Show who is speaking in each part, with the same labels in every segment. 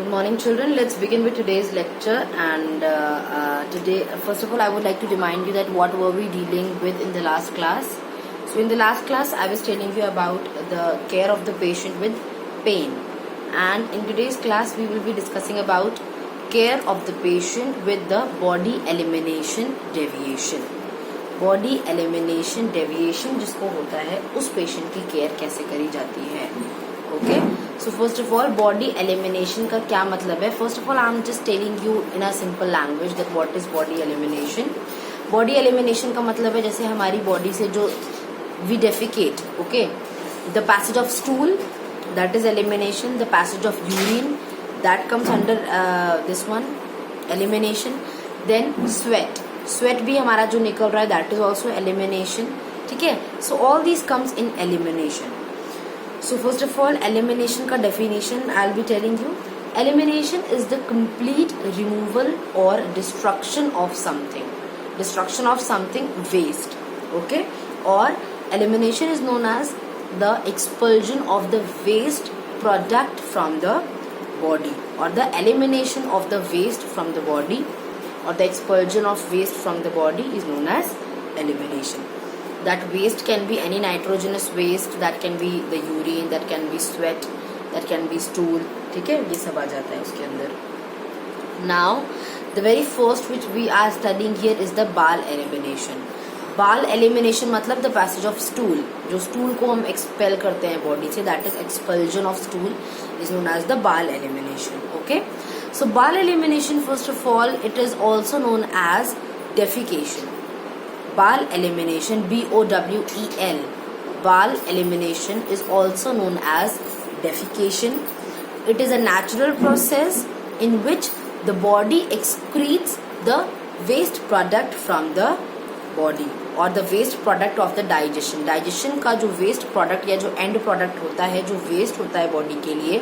Speaker 1: Good morning, children. Let's begin with today's lecture. And today, first of all, I would like to remind you that what were we dealing with in the last class. So in the last class, I was telling you about the care of the patient with pain. And in today's class, we will be discussing about care of the patient with the body elimination deviation. Body elimination deviation जिसको होता है उस patient की care कैसे करी जाती है. Okay, so first of all body elimination का क्या मतलब है. First of all I am just telling you in a simple language that what is body elimination. Body elimination का मतलब है जैसे हमारी बॉडी से जो we defecate, okay, the passage of stool that is elimination, the passage of urine that comes under this one elimination. Then sweat भी हमारा जो निकल रहा है दैट इज ऑल्सो एलिमिनेशन. ठीक है, so all these comes in elimination. So first of all elimination का definition I will be telling you. Elimination is the complete removal और destruction of something waste. Okay, और elimination is known as the expulsion of the waste product from the body, और the elimination of the waste from the body or the expulsion of waste from the body is known as elimination. That waste can be any nitrogenous waste, that can be the urine, that can be sweat, that can be stool. ठीक है, ये सब आ जाता है उसके अंदर. Now the very first which we are studying here is the bowel elimination. Bowel elimination मतलब the passage of stool. जो stool को हम expel करते हैं body से, that is expulsion of stool is known as the bowel elimination. Okay. So bowel elimination, first of all, it is also known as defecation. Bowel elimination, BOWEL. Bowel elimination is also known as defecation. It is a natural process in which the body excretes the waste product from the body or the waste product of the digestion. Digestion का जो waste product या जो end product होता है, जो waste होता है body के लिए,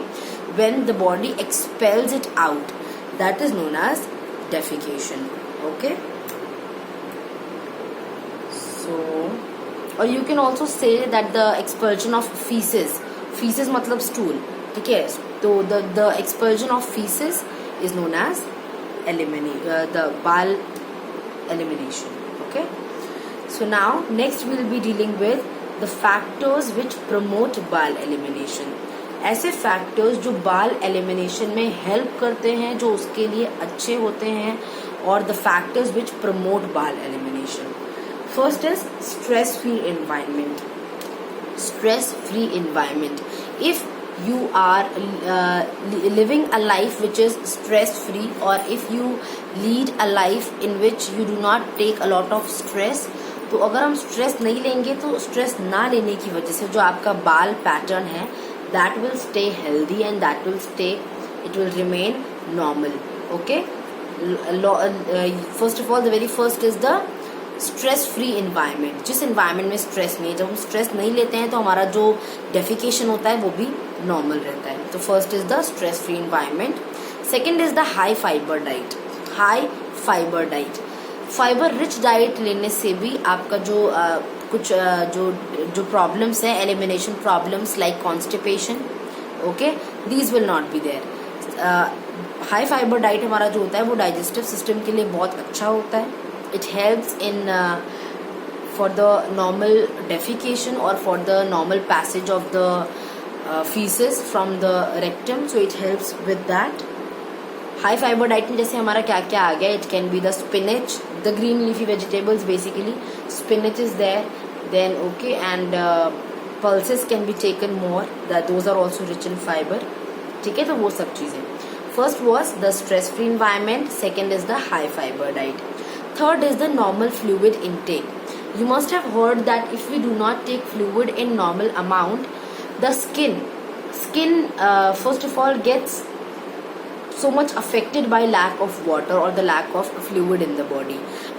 Speaker 1: when the body expels it out, that is known as defecation. Okay, so or you can also say that the expulsion of feces मतलब stool. ठीक है, तो the expulsion of feces is known as the bowel elimination. Okay, so now next we will be dealing with the factors which promote bowel elimination. ऐसे factors जो बाल elimination में help करते हैं, जो उसके लिए अच्छे होते हैं, और द फैक्टर्स विच प्रमोट बाल elimination. First is stress free environment. Stress free environment. If you are living a life which is stress free, or if you lead a life in which you do not take a lot of stress, तो अगर हम stress नहीं लेंगे तो stress ना लेने की वजह से जो आपका बाल पैटर्न है that will stay healthy and that will stay, it will remain normal. Okay, first of all the very first is the stress free environment. जिस environment में stress नहीं है, जब हम stress नहीं लेते हैं तो हमारा जो defecation होता है वो भी normal रहता है. तो first is the stress free environment. Second is the high fiber diet. High fiber diet. Fibre rich diet लेने से भी आपका जो कुछ जो प्रॉब्लम्स हैं, elimination problems like constipation, okay, these will not be there. High fibre diet हमारा जो होता है वो डाइजेस्टिव सिस्टम के लिए बहुत अच्छा होता है. It helps in for the normal defecation और for the normal passage of the faeces from the rectum, so it helps with that. High fibre diet में जैसे हमारा क्या क्या आ गया, it can be the spinach, the green leafy vegetables, basically spinach is there, then okay, and pulses can be taken more, those are also rich in fibre. ठीक है, तो वो सब चीजें. First was the stress free environment, second is the high fibre diet. Third is the normal fluid intake. You must have heard that if we do not take fluid in normal amount, the skin first of all gets so much affected by lack of water or the lack of fluid in the body.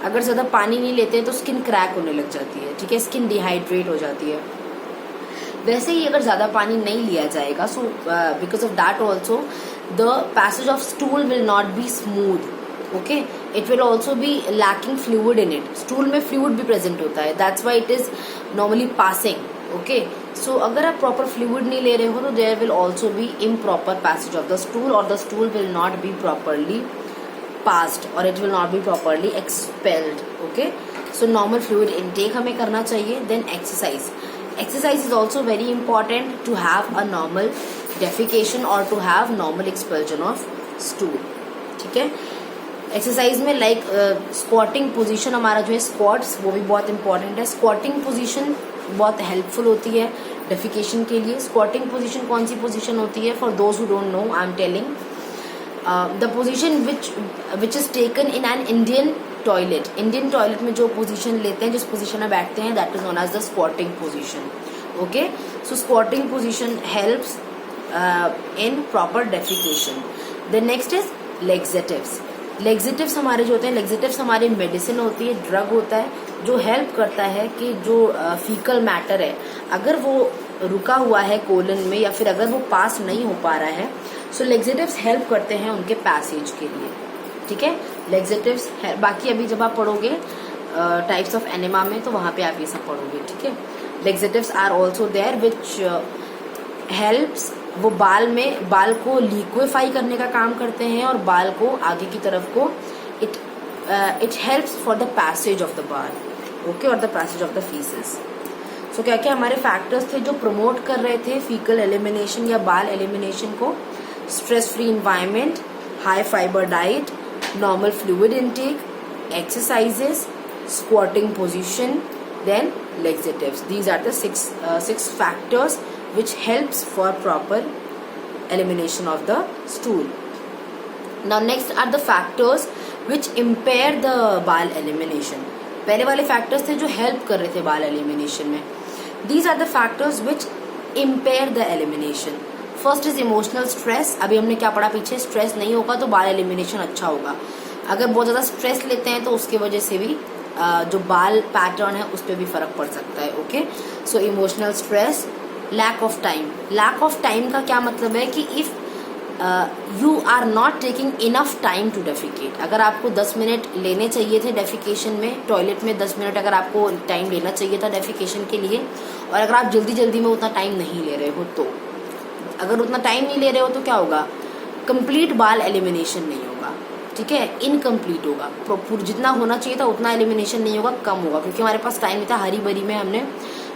Speaker 1: अगर ज़्यादा पानी नहीं लेते हैं तो skin crack होने लग जाती है. ठीक है, स्किन डिहाइड्रेट हो जाती है. वैसे ही अगर ज़्यादा पानी नहीं लिया जाएगा, so because of that also the passage of stool will not be smooth. Okay, it will also be lacking fluid in it. Stool में फ्लूइड भी प्रेजेंट होता है, that's why it is normally passing. Okay, so अगर आप proper fluid नहीं ले रहे हो तो there will also be improper passage of the stool, और the stool will not be properly passed और it will not be properly expelled. Okay, so normal fluid intake हमें करना चाहिए. Then exercise is also very important to have a normal defecation और to have normal expulsion of stool. ठीक है, exercise में like squirting position, हमारा जो है स्क्वाट्स, वो भी बहुत इंपॉर्टेंट है. स्क्वाटिंग पोजीशन बहुत हेल्पफुल होती है डेफिकेशन के लिए. स्क्वाटिंग पोजीशन कौन सी पोजीशन होती है? For those who don't know, I am telling the position which is taken in an Indian toilet. Indian toilet में जो पोजीशन लेते हैं, जिस पोजीशन में बैठते हैं, that is known as the squatting position. Okay, so squatting position helps in proper defecation. The next is laxatives. Laxatives हमारे जो होते हैं, लेग्जेटिव्स हमारी मेडिसिन होती है, ड्रग होता है जो हेल्प करता है कि जो फीकल मैटर है अगर वो रुका हुआ है कोलन में या फिर अगर वो पास नहीं हो पा रहा है, सो लेग्जेटिव्स हेल्प करते हैं उनके पैसेज के लिए. ठीक है, लेग्जेटिव्स है. बाकी अभी जब आप पढ़ोगे टाइप्स ऑफ एनेमा में तो वहां पे आप ये सब पढ़ोगे. ठीक है, laxatives are also there which helps, वो बाल को लिक्विफाई करने का काम करते हैं और बाल को आगे की तरफ को it helps for the passage of the bowel. Okay, और the passage of the faeces. So क्या क्या हमारे फैक्टर्स थे जो प्रमोट कर रहे थे फीकल एलिमिनेशन या बाल एलिमिनेशन को? Stress free environment, high fibre diet, normal fluid intake, exercises, squatting position, then laxatives. These are the six factors which helps for proper elimination of the stool. Now next are the factors which impair the bowel elimination. पहले वाले factors थे जो help कर रहे थे bowel elimination में. These are the factors which impair the elimination. First is emotional stress. अभी हमने क्या पढ़ा पीछे? स्ट्रेस नहीं होगा तो bowel elimination अच्छा होगा. अगर बहुत ज्यादा स्ट्रेस लेते हैं तो उसके वजह से भी जो बाल पैटर्न है उस पर भी फर्क पड़ सकता है. Okay, so emotional stress, lack of time. Lack of time का क्या मतलब है कि if you are not taking enough time to defecate. अगर आपको 10 मिनट लेने चाहिए थे डेफिकेशन में, टॉयलेट में 10 मिनट अगर आपको टाइम लेना चाहिए था डेफिकेशन के लिए, और अगर आप जल्दी जल्दी में उतना टाइम नहीं ले रहे हो, तो अगर उतना टाइम नहीं ले रहे हो तो क्या होगा? कंप्लीट बाल एलिमिनेशन नहीं होगा. ठीक है, इनकम्प्लीट होगा. प्रॉपर जितना होना चाहिए था उतना एलिमिनेशन नहीं होगा, कम होगा, क्योंकि हमारे पास टाइम नहीं था. हरी बरी में हमने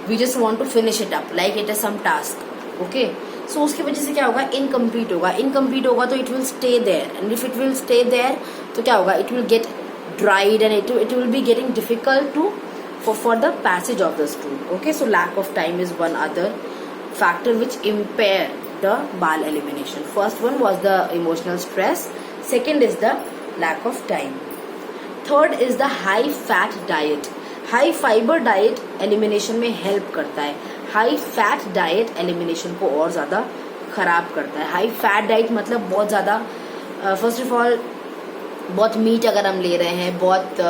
Speaker 1: we just want to finish it up like it is some task. Okay, so उसकी वजह से क्या होगा? इनकम्प्लीट होगा. इनकम्प्लीट होगा तो it will stay there, and if it will stay there तो क्या होगा? It will get dried and it will be getting difficult to for the passage of the stool. Okay, so lack of time is one other factor which impair the bowel elimination. First one was the emotional stress. Second is the lack of time. Third is the high fat diet. High fiber diet elimination में help करता है. High fat diet elimination को और ज़्यादा खराब करता है. High fat diet मतलब बहुत ज़्यादा first of all बहुत मीट अगर हम ले रहे हैं, बहुत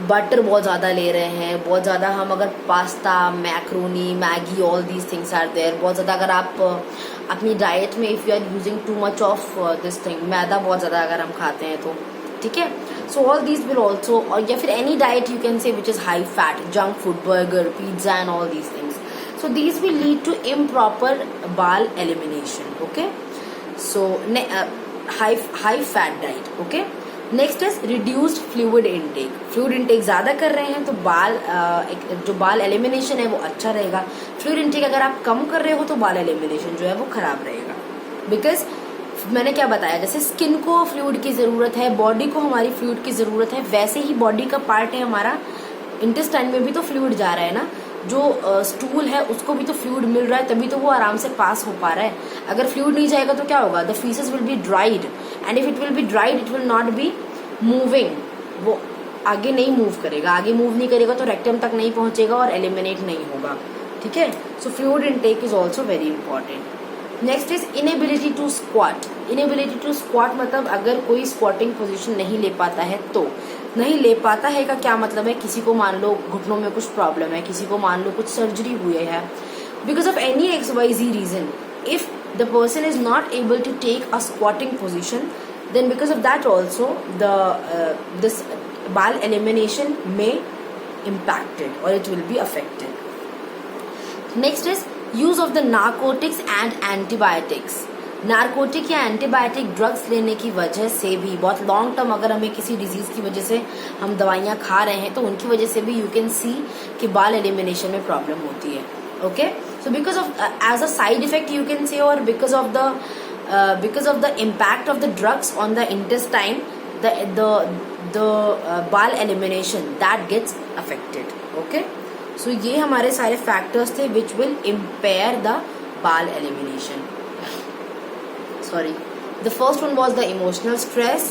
Speaker 1: बटर बहुत ज़्यादा ले रहे हैं, बहुत ज़्यादा हम अगर pasta, macaroni, Maggi, all these things are there, बहुत ज़्यादा अगर आप अपनी डाइट में if you are using too much of this thing, मैदा बहुत ज़्यादा अगर हम खाते हैं तो ठीक है. So all these will also, और या फिर any diet you can say which is high fat, junk food, burger, pizza and all these things. So these will lead to improper बाल elimination. Okay, so high fat diet. Okay, next is reduced fluid intake. Fluid intake ज़्यादा कर रहे हैं तो जो बाल elimination है वो अच्छा रहेगा. फ्लूइड इनटेक अगर आप कम कर रहे हो तो बाल एलिमिनेशन जो है वो खराब रहेगा. बिकॉज मैंने क्या बताया, जैसे स्किन को फ्लूइड की ज़रूरत है, बॉडी को हमारी फ्लूइड की ज़रूरत है, वैसे ही बॉडी का पार्ट है हमारा इंटेस्टाइन में भी तो फ्लूइड जा रहा है ना. जो स्टूल है उसको भी तो फ्लूइड मिल रहा है, तभी तो वो आराम से पास हो पा रहा है. अगर फ्लूइड नहीं जाएगा तो क्या होगा? The faeces will be dried, and if it will be dried it will not be moving. वो आगे नहीं मूव करेगा. आगे मूव नहीं करेगा तो रेक्टम तक नहीं पहुंचेगा और एलिमिनेट नहीं होगा. ठीक है, so fluid intake is also very important. Next is inability to squat. Inability to squat मतलब अगर कोई स्क्वाटिंग पोजीशन नहीं ले पाता है तो. नहीं ले पाता है का क्या मतलब है? किसी को मान लो घुटनों में कुछ प्रॉब्लम है, किसी को मान लो कुछ सर्जरी हुई है, because of any XYZ reason, if the person is not able to take a squatting position, then because of that also this bowel elimination may impacted or it will be affected. Next is use of the narcotics and antibiotics, narcotic या antibiotic drugs लेने की वजह से भी बहुत long term अगर हमें किसी डिजीज की वजह से हम दवाइयाँ खा रहे हैं तो उनकी वजह से भी यू कैन सी कि बाल एलिमिनेशन में प्रॉब्लम होती है. Okay, so because of as a side effect you can say, और because of the impact of the drugs on the intestine, the bile elimination that gets affected. Okay, so ये हमारे सारे factors थे which will impair the bile elimination. Sorry, the first one was the emotional stress,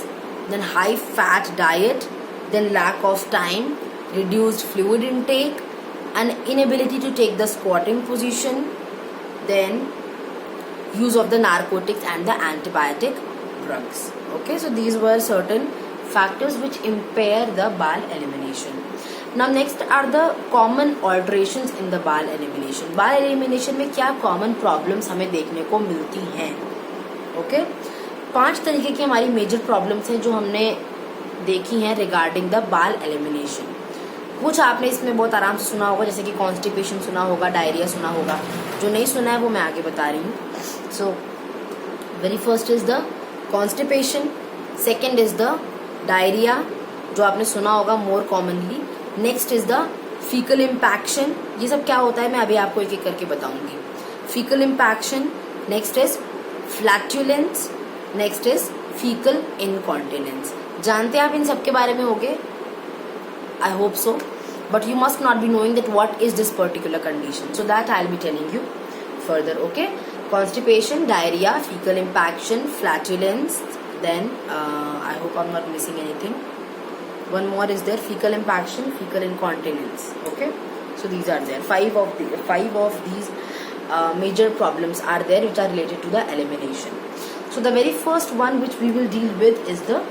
Speaker 1: then high fat diet, then lack of time, reduced fluid intake, and inability to take the squatting position, then use of the narcotics and the antibiotic drugs. Okay, so these were certain factors which impair the bile elimination. Now next are the common alterations in the bile elimination. Bile elimination में क्या common problems हमें देखने को मिलती हैं? Okay, 5 तरीके की हमारी major problems हैं जो हमने देखी हैं regarding the bile elimination. कुछ आपने इसमें बहुत आराम से सुना होगा, जैसे कि constipation सुना होगा, diarrhea सुना होगा. जो नहीं सुना है वो मैं आगे बता रही हूँ. So very first is the constipation, second is the diarrhoea जो आपने सुना होगा more commonly. Next is the faecal impaction. ये सब क्या होता है मैं अभी आपको एक एक करके बताऊंगी. Faecal impaction, next is flatulence, next is faecal incontinence. जानते हैं आप इन सब के बारे में होगे? I hope so, but you must not be knowing that what is this particular condition, so that I will be telling you further. Okay, constipation, diarrhea, fecal impaction, flatulence, then I hope I'm not missing anything. One more is there, fecal impaction, fecal incontinence. Okay, so these are there. Five of these major problems are there which are related to the elimination. So the very first one which we will deal with is the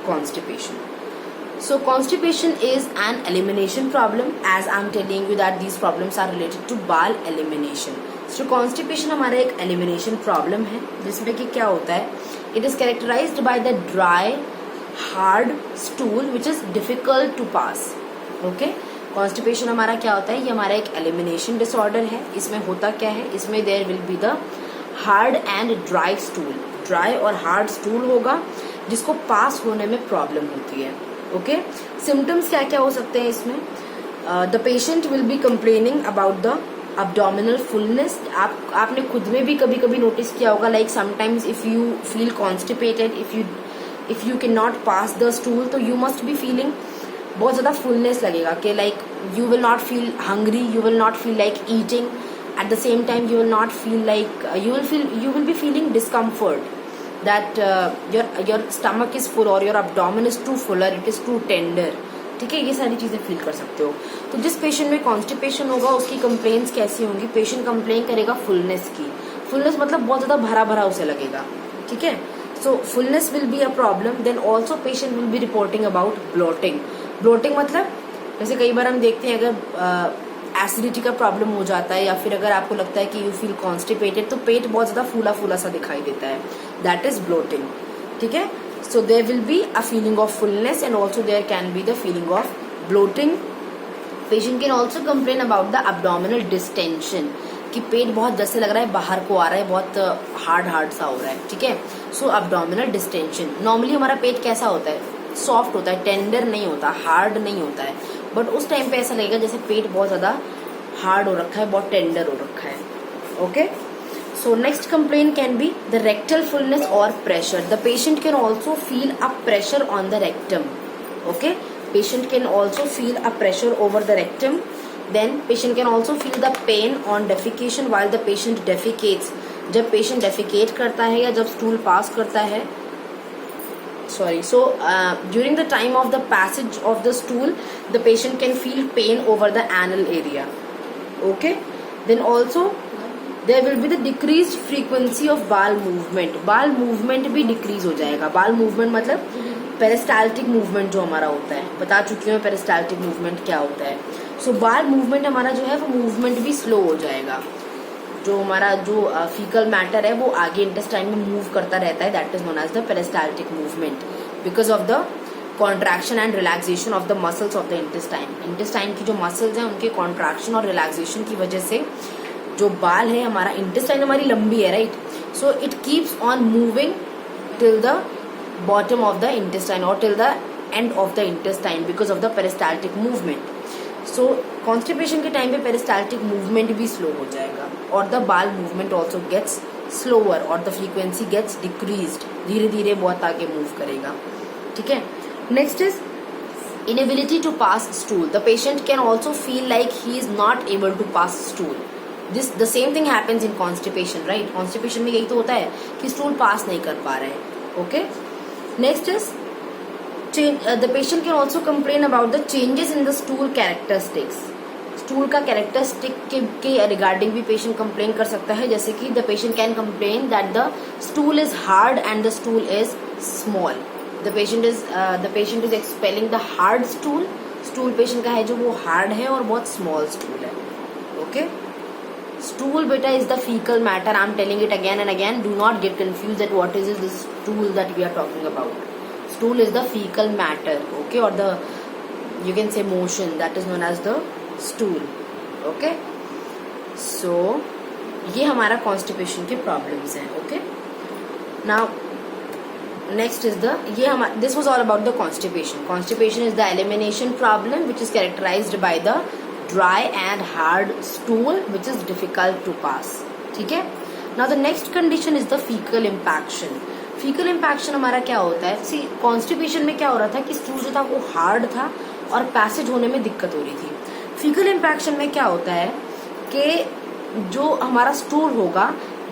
Speaker 1: constipation. So constipation is an elimination problem, as I'm telling you that these problems are related to bile elimination. So constipation हमारा एक elimination problem है जिसमें कि क्या होता है, it is characterized by the dry hard stool which is difficult to pass. Okay, constipation हमारा क्या होता है, ये हमारा एक elimination disorder है. इसमें होता क्या है, इसमें there will be the hard and dry stool. dry और hard stool होगा जिसको पास होने में प्रॉब्लम होती है. ओके, सिम्टम्स क्या क्या हो सकते हैं इसमें? The patient will B complaining about the abdominal fullness. आपने खुद में भी कभी कभी नोटिस किया होगा, like sometimes if you feel constipated, if you cannot pass the stool, तो you must be feeling बहुत ज़्यादा fullness लगेगा कि like you will not feel hungry, you will not feel like eating, at the same time you will not feel like you will be feeling discomfort that your stomach is full or your abdomen is too full or it is too tender. ठीक है, ये सारी चीजें feel कर सकते हो. तो जिस पेशेंट में कॉन्स्टिपेशन होगा उसकी कंप्लेंट्स कैसी होंगी? पेशेंट कंप्लेन करेगा फुलनेस की. फुलनेस मतलब बहुत ज्यादा भरा भरा उसे लगेगा. ठीक है, so fullness will be a problem. Then also patient will be reporting about bloating. Bloating मतलब जैसे कई बार हम देखते हैं अगर एसिडिटी का प्रॉब्लम हो जाता है या फिर अगर आपको लगता है कि यू फील कॉन्स्टिपेटेड तो पेट बहुत ज्यादा फूला फूला सा दिखाई देता है, दैट इज ब्लोटिंग. ठीक है, so there will be a feeling of fullness and also there can be the feeling of bloating. Patient can also complain about the abdominal distension, कि पेट बहुत जैसे लग रहा है बाहर को आ रहा है, बहुत हार्ड सा हो रहा है. ठीक है, सो abdominal distension. नॉर्मली हमारा पेट कैसा होता है? सॉफ्ट होता है, टेंडर नहीं होता, हार्ड नहीं होता है, बट उस टाइम पे ऐसा लगेगा जैसे पेट बहुत ज्यादा हार्ड हो रखा है, बहुत टेंडर हो रखा है. Okay, so next complaint can be the rectal fullness or pressure. The patient can also feel a pressure on the rectum. Okay, patient can also feel a pressure over the rectum. Then patient can also feel the pain on defecation while the patient defecates. जब patient defecate करता है या जब stool pass करता है, during the time of the passage of the stool, the patient can feel pain over the anal area. Okay, then also there will be the decreased frequency of bowel movement. bowel movement भी decrease हो जाएगा. bowel movement मतलब peristaltic movement जो हमारा होता है, बता चुकी हूँ peristaltic movement क्या होता है. so bowel movement हमारा जो है वो movement भी slow हो जाएगा. जो हमारा जो fecal matter है वो आगे intestine में move करता रहता है, that is known as the peristaltic movement because of the contraction and relaxation of the muscles of the intestine. intestine की जो muscles हैं उनके contraction और relaxation की वजह से जो बाल है हमारा, इंटेस्टाइन हमारी लंबी है, right, so it keeps on moving till the bottom of the intestine और till the end of the intestine because of the peristaltic movement. So constipation के टाइम पे पेरिस्टाल्टिक मूवमेंट भी स्लो हो जाएगा और the bowel movement also gets slower और the frequency gets decreased, धीरे धीरे बहुत आगे मूव करेगा. ठीक है. Next is inability to pass stool. The patient can also feel like he is not able to pass stool. The same thing happens in constipation, right? Constipation में यही तो होता है कि stool pass नहीं कर पा रहे हैं. Okay. Next is the patient can also complain about the changes in the stool characteristics. Stool का कैरेक्टरिस्टिक के रिगार्डिंग भी पेशेंट कंप्लेन कर सकता है, जैसे कि the patient can complain that the stool is hard and the stool is small. The patient is expelling the hard stool. Stool patient का है जो वो हार्ड है और बहुत स्मॉल स्टूल है. ओके. स्टूल बेटा is the faecal matter. I am telling it again and again. Do not get confuse that what is the stool that we are talking about. Stool is the faecal matter. Okay. और the you can say motion that is known as the stool. Okay. सो ये हमारा constipation के problems हैं. Okay. Now next is this was all about the constipation. Constipation is the elimination problem which is characterized by the dry and hard stool which is difficult to pass. ठीक है. Now the next condition is the fecal impaction. Fecal impaction हमारा क्या होता है? See, constipation में क्या हो रहा था कि stool जो था वो hard था और passage होने में दिक्कत हो रही थी. Fecal impaction में क्या होता है कि जो हमारा stool होगा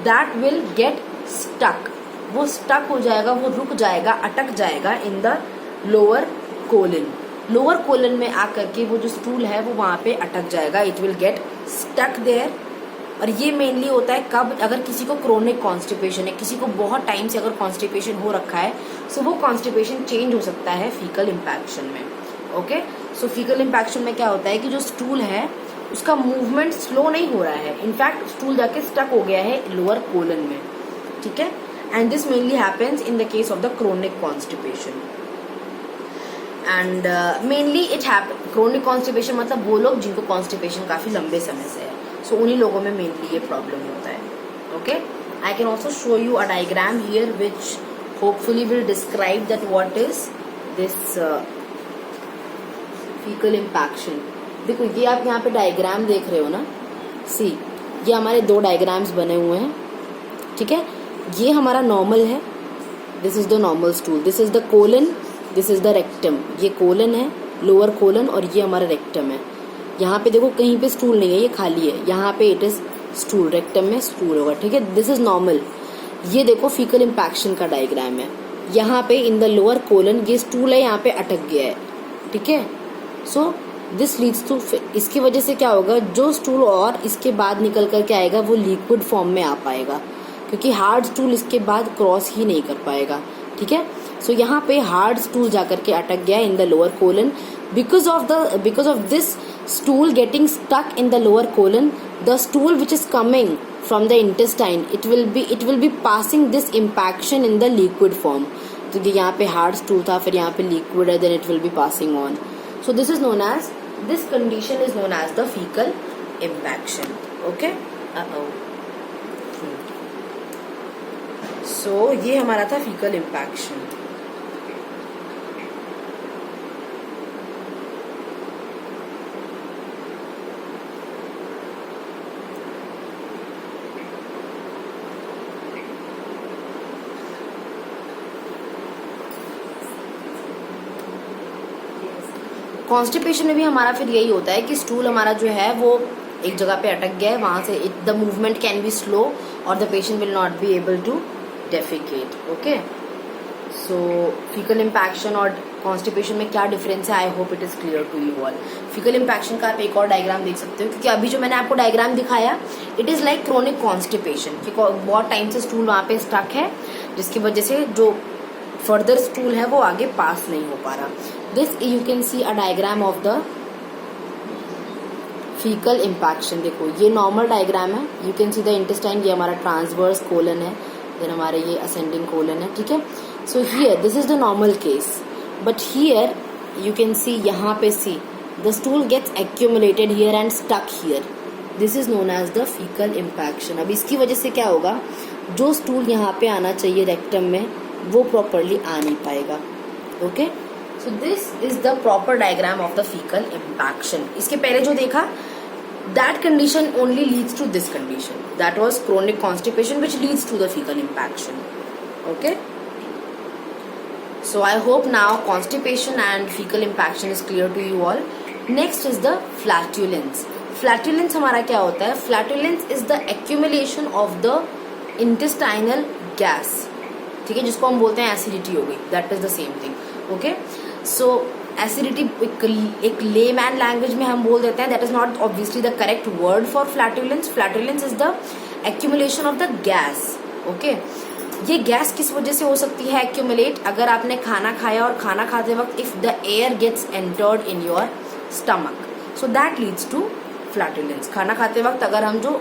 Speaker 1: that will get stuck. वो स्टक हो जाएगा, वो रुक जाएगा, अटक जाएगा इन the lower colon. Lower colon में आकर के वो जो स्टूल है वो वहां पे अटक जाएगा. It will get stuck there. और ये मेनली होता है कब, अगर किसी को क्रोनिक कॉन्स्टिपेशन है, किसी को बहुत टाइम से अगर कॉन्स्टिपेशन हो रखा है, सो वो कॉन्स्टिपेशन चेंज हो सकता है फीकल इम्पैक्शन में. ओके. सो फीकल इम्पैक्शन में क्या होता है कि जो स्टूल है उसका मूवमेंट स्लो नहीं हो रहा है, इनफैक्ट स्टूल जाके स्टक हो गया है लोअर कोलन में. ठीक है. And this mainly happens in the case of the chronic constipation. And mainly it happens chronic constipation मतलब वो लोग जिनको constipation काफी लंबे समय से है, so उन्हीं लोगों में mainly ये problem होता है. Okay, I can also show you a diagram here which hopefully will describe that what is this fecal impaction. देखो ये आप यहाँ पे diagram देख रहे हो ना, see ये हमारे दो diagrams बने हुए हैं. ठीक है. ये हमारा नॉर्मल है, this is the normal stool, this is the colon, this is the rectum. ये कोलन है, लोअर कोलन, और ये हमारा रेक्टम है. यहाँ पे देखो कहीं पे स्टूल नहीं है, ये खाली है. यहाँ पे इट इज स्टूल, रेक्टम में स्टूल होगा. ठीक है. This is normal. ये देखो फीकल इम्पैक्शन का डायग्राम है. यहाँ पे इन द लोअर कोलन ये स्टूल है, यहाँ पे अटक गया है. ठीक है. सो दिस लीड्स टू, इसकी वजह से क्या होगा, जो स्टूल और इसके बाद निकल करके आएगा वो लिक्विड फॉर्म में आ पाएगा, क्योंकि हार्ड स्टूल इसके बाद क्रॉस ही नहीं कर पाएगा. ठीक है. सो यहाँ पे हार्ड स्टूल जाकर के अटक गया in the lower colon. Because of this stool getting stuck in the lower colon, the stool which is coming from the intestine it will be passing this impaction in the liquid form. तो यहाँ पे hard stool था, फिर यहाँ पे liquid है, then it will be passing on. So this is known as, this condition is known as the faecal impaction. Okay. सो ये हमारा था फीकल इम्पैक्शन. कॉन्स्टिपेशन में भी हमारा फिर यही होता है कि स्टूल हमारा जो है वो एक जगह पे अटक गया है, वहां से the movement can be slow और the patient will not be able to defecate. Okay. So faecal impaction और कॉन्स्टिपेशन में क्या डिफरेंस है, I hope it is clear to you all. Faecal impaction का आप एक और डायग्राम देख सकते हो, क्योंकि अभी जो मैंने आपको डायग्राम दिखाया it is like chronic constipation, कि बहुत टाइम से स्टूल वहां पे स्टक है, जिसकी वजह से जो फर्दर स्टूल है वो आगे पास नहीं हो पा रहा. This you can see a diagram of the faecal impaction. देखो ये नॉर्मल डायग्राम है, you can see the intestine, ये हमारा ट्रांसवर्स कोलन है, देन हमारे ये असेंडिंग कोलन है. ठीक है. So here this is the normal case, but here you can see, यहाँ पे see the stool gets accumulated here and stuck here. This is known as the faecal impaction. अब इसकी वजह से क्या होगा, जो स्टूल यहाँ पे आना चाहिए रेक्टम में वो प्रॉपरली आ नहीं पाएगा। Okay, so this is the proper diagram of the faecal impaction. इसके पहले जो देखा, that condition only leads to this condition, that was chronic constipation which leads to the faecal impaction. Okay, so I hope now constipation and fecal impaction is clear to you all. Next is the flatulence. Flatulence हमारा क्या होता है? Flatulence is the accumulation of the intestinal gas, ठीक है, जिसको हम बोलते हैं एसिडिटी हो गई, that is the same thing. Okay, so acidity एक लेमैन लैंग्वेज में हम बोल देते हैं, that is not obviously the correct word for flatulence. Flatulence is the accumulation of the gas. Okay, ये गैस किस वजह से हो सकती है एक्यूमुलेट? अगर आपने खाना खाया और खाना खाते वक्त if the air gets entered in your stomach, so that leads to flatulence. खाना खाते वक्त अगर हम जो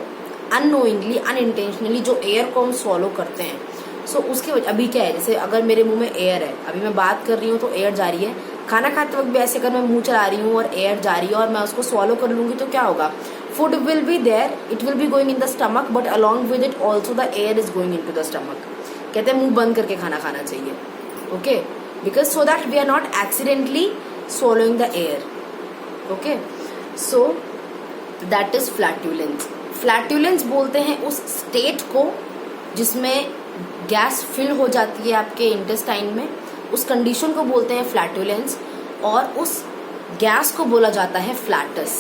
Speaker 1: अननोइंगली अनइंटेंशनली जो एयर को हम स्वॉलो करते हैं, सो उसकी वजह, अभी क्या है, जैसे अगर मेरे मुंह में एयर है, अभी मैं बात कर रही हूँ तो एयर जा रही है, खाना खाते वक्त भी ऐसे अगर मैं मुंह चला रही हूँ और एयर जा रही है और मैं उसको स्वॉलो कर लूंगी तो क्या होगा, food will be there, it will be going in the stomach, but along with it also the air is going in to the stomach. कहते हैं मुंह बंद करके खाना खाना चाहिए। Okay, because so that we are not accidentally swallowing the air. Okay, so that is flatulence. Flatulence बोलते हैं उस स्टेट को जिसमें गैस फिल हो जाती है आपके इंटेस्टाइन में, उस कंडीशन को बोलते हैं फ्लैटुलेंस, और उस गैस को बोला जाता है flatus.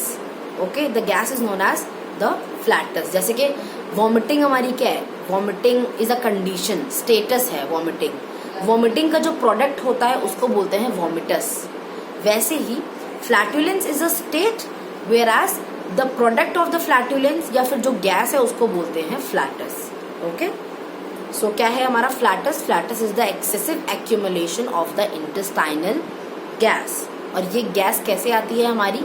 Speaker 1: Okay, the gas is known as the flatus. जैसे कि वॉमिटिंग हमारी क्या है, vomiting is a condition, status है वॉमिटिंग। वॉमिटिंग का जो प्रोडक्ट होता है उसको बोलते हैं वॉमिटस। वैसे ही flatulence is a state, whereas the product of the flatulence या फिर जो गैस है उसको बोलते हैं फ्लैटस। ओके, सो क्या है हमारा flats? Flats is the excessive accumulation of the intestinal gas. और ये गैस कैसे आती है हमारी?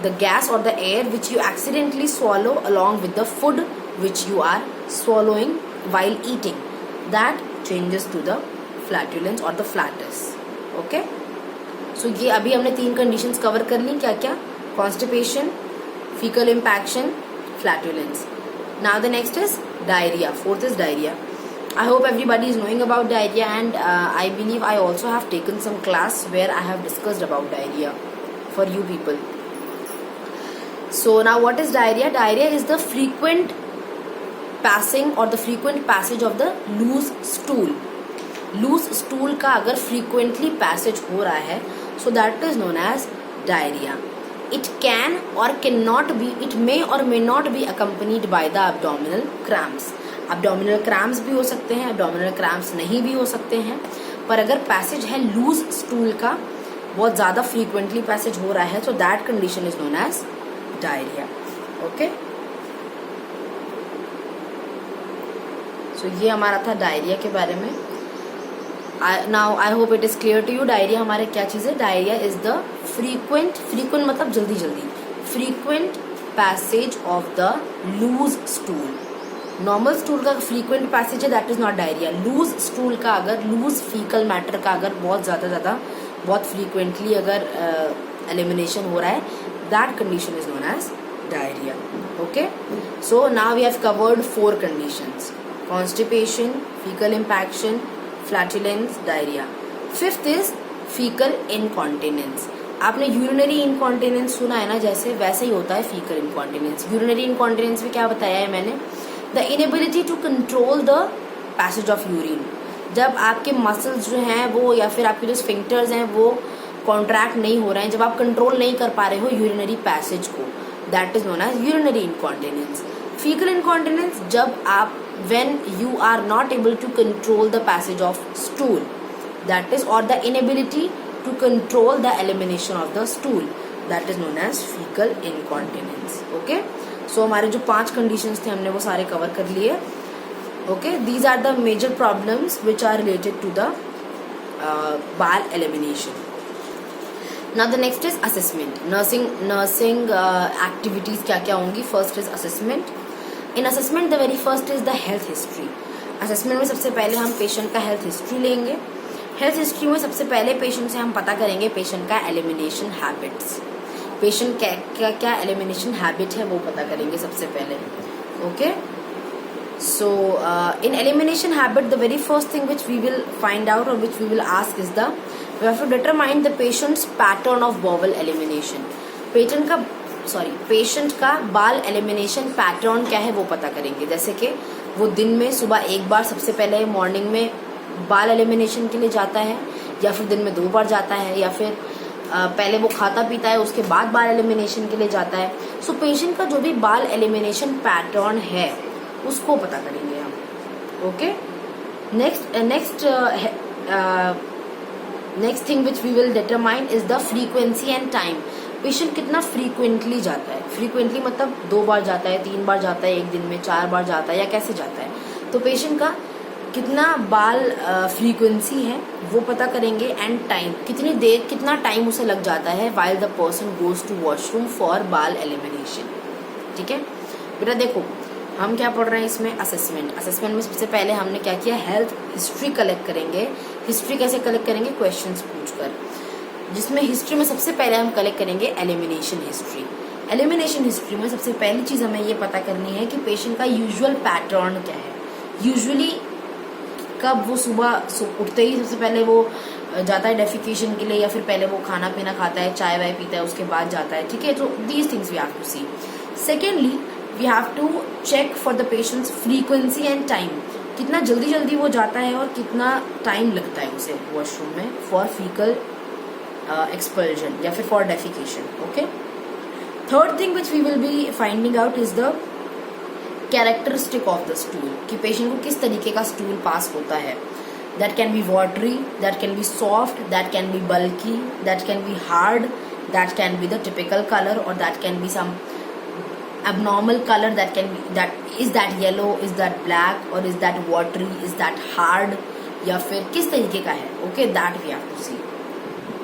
Speaker 1: द गैस और the air which you accidentally swallow along with the food which you are swallowing while eating, that changes to the flatulence or the flatus. Okay, so ये अभी हमने 3 कंडीशंस कवर कर ली, क्या क्या? Constipation, fecal impaction, flatulence. Now the next is diarrhea. Fourth is diarrhea. I hope everybody is knowing about diarrhea, and I believe I also have taken some class where I have discussed about diarrhea for you people. So now what is diarrhea? Diarrhea is the frequent passing or the frequent passage of the loose stool. Loose stool का अगर frequently passage हो रहा है, so that is known as diarrhea. It can or cannot be, it may or may not be accompanied by the abdominal cramps. Abdominal cramps भी हो सकते हैं, abdominal cramps नहीं भी हो सकते हैं, पर अगर passage है loose stool का, बहुत ज़्यादा frequently passage हो रहा है, so that condition is known as diarrhea. Okay, so ये हमारा था डायरिया के बारे में। Now I hope it is clear to you. Diarrhoea हमारे क्या चीज़ है? डायरिया is the frequent मतलब जल्दी जल्दी, frequent passage of the loose stool. Normal stool का फ्रीक्वेंट पैसेज है, that is not diarrhoea. Loose stool का अगर, लूज फीकल मैटर का अगर बहुत ज़्यादा बहुत फ्रीक्वेंटली अगर एलिमिनेशन हो रहा है, that condition is known as diarrhea. Okay, so now we have covered 4 conditions: constipation, fecal impaction, flatulence, diarrhea. Fifth is fecal incontinence. आपने यूरिनरी इनकॉन्टिनेंस सुना है ना, जैसे वैसे ही होता है फीकल इनकॉन्टिनेंस। यूरिनरी इनकॉन्टिनेंस में क्या बताया है मैंने? The inability to control the passage of urine. जब आपके मसल्स जो हैं वो, या फिर आपके जो स्फिंक्टर्स हैं वो कॉन्ट्रैक्ट नहीं हो रहे हैं, जब आप कंट्रोल नहीं कर पा रहे हो यूरिनरी पैसेज को, that is known as urinary incontinence. Faecal incontinence जब आप, when you are not able to control the passage of stool, that is, और the inability to control the elimination of the stool, that is known as faecal incontinence. Okay, so हमारे जो 5 conditions थे हमने वो सारे cover कर लिए। Okay, these are the major problems which are related to the bowel elimination. Now the next is assessment. Nursing activities क्या क्या होंगी? First is assessment. In assessment the very first is the health history. Assessment में सबसे पहले हम patient का health history लेंगे. Health history में सबसे पहले पेशेंट से हम पता करेंगे पेशेंट का एलिमिनेशन हैबिट्स. पेशेंट क्या क्या एलिमिनेशन हैबिट है वो पता करेंगे सबसे पहले. Okay, so in elimination habit the very first thing which we will find out or which we will ask is we have to determine the patient's pattern of bowel elimination. Patient का बाल elimination pattern क्या है वो पता करेंगे. जैसे कि वो दिन में सुबह एक बार सबसे पहले मॉर्निंग में बाल एलिमिनेशन के लिए जाता है, या फिर दिन में 2 बार जाता है, या फिर पहले वो खाता पीता है उसके बाद बाल एलिमिनेशन के लिए जाता है. सो पेशेंट का जो भी बाल एलिमिनेशन पैटर्न है उसको पता करेंगे हम. Okay, next thing which we will determine is the frequency and time. Patient कितना फ्रीक्वेंटली जाता है. फ्रीक्वेंटली मतलब 2 बार जाता है, 3 बार जाता है, एक दिन में 4 बार जाता है, या कैसे जाता है. तो पेशेंट का कितना बाल फ्रीक्वेंसी है वो पता करेंगे. एंड टाइम, कितनी देर कितना टाइम उसे लग जाता है while the person goes to washroom for bowel elimination. ठीक है बेटा, देखो हम क्या पढ़ रहे हैं इसमें, असेसमेंट में सबसे पहले हमने क्या किया, हेल्थ हिस्ट्री कलेक्ट करेंगे. हिस्ट्री कैसे कलेक्ट करेंगे, क्वेश्चंस पूछकर, जिसमें हिस्ट्री में सबसे पहले हम कलेक्ट करेंगे एलिमिनेशन हिस्ट्री. एलिमिनेशन हिस्ट्री में सबसे पहली चीज हमें ये पता करनी है कि पेशेंट का यूजुअल पैटर्न क्या है. यूजुअली कब वो सुबह उठते ही सबसे पहले वो जाता है डेफिकेशन के लिए, या फिर पहले वो खाना पीना खाता है, चाय वाय पीता है, उसके बाद जाता है. ठीक है, तो these things we have to see. Secondly we have to check for the patient's frequency and time. कितना जल्दी वो जाता है और कितना टाइम लगता है उसे वॉशरूम में फॉर फीकल एक्सपल्जन या फिर for defecation. Okay, third thing which we will be finding out is the characteristic of the stool, कि पेशेंट को किस तरीके का स्टूल पास होता है. That can be watery, that can be soft, that can be bulky, that can be hard, that can be the typical colour, और that can be some abnormal color. That can be is that yellow, is that black, or is that watery, is that hard, या फिर किस तरीके का है. Okay, that we have to see,